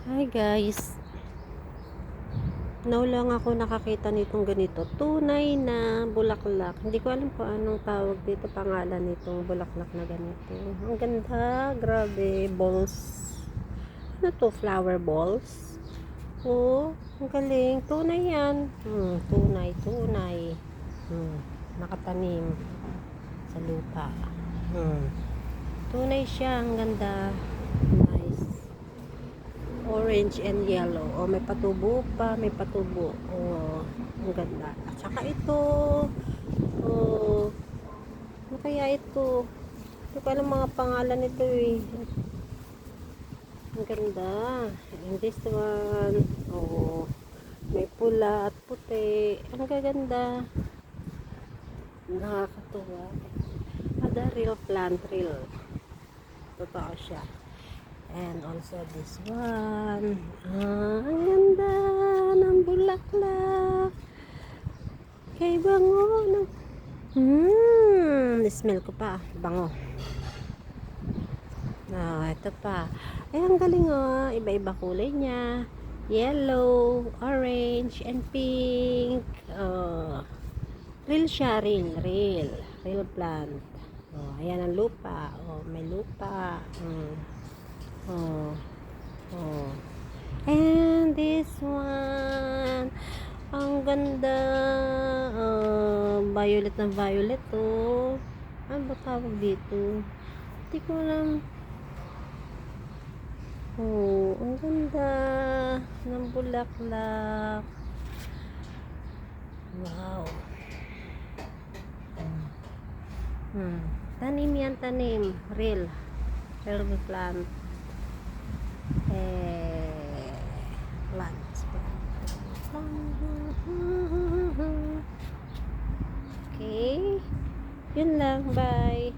Hi guys, now lang ako nakakita nitong ganito, tunay na bulaklak. Hindi ko alam kung anong tawag dito, pangalan nitong bulaklak na ganito. Ang ganda, grabe, balls. Ano to, flower balls? Oh, ang galing, tunay yan. Tunay. Nakatanim sa lupa. Tunay siya, ang ganda. Nice. Orange and yellow. Oh, may patubo pa, may patubo. Oh, ang ganda. At saka ito, oh, ano kaya ito? Hindi ko alam mga pangalan nito eh. Ang ganda. And this one, oh, may pula at puti. Ang gaganda. Nakakatuwa. Ada real plant, real. Totoo siya. And also this one. Ang ganda ng bulaklak. Kay bango. Smell ko pa. Bango. Ito pa. Ay, ang galing oh. Iba-iba kulay niya. Yellow, orange, and pink. Real siya, real. Real plant. Ayan ang lupa. May lupa. And this one, ang ganda, violet na violet ano ba tawag dito? Hindi ko alam. Ang ganda ng bulaklak. Wow. Tanim yan, tanim. Real plant. Plants. Okay. Yun lang. Bye.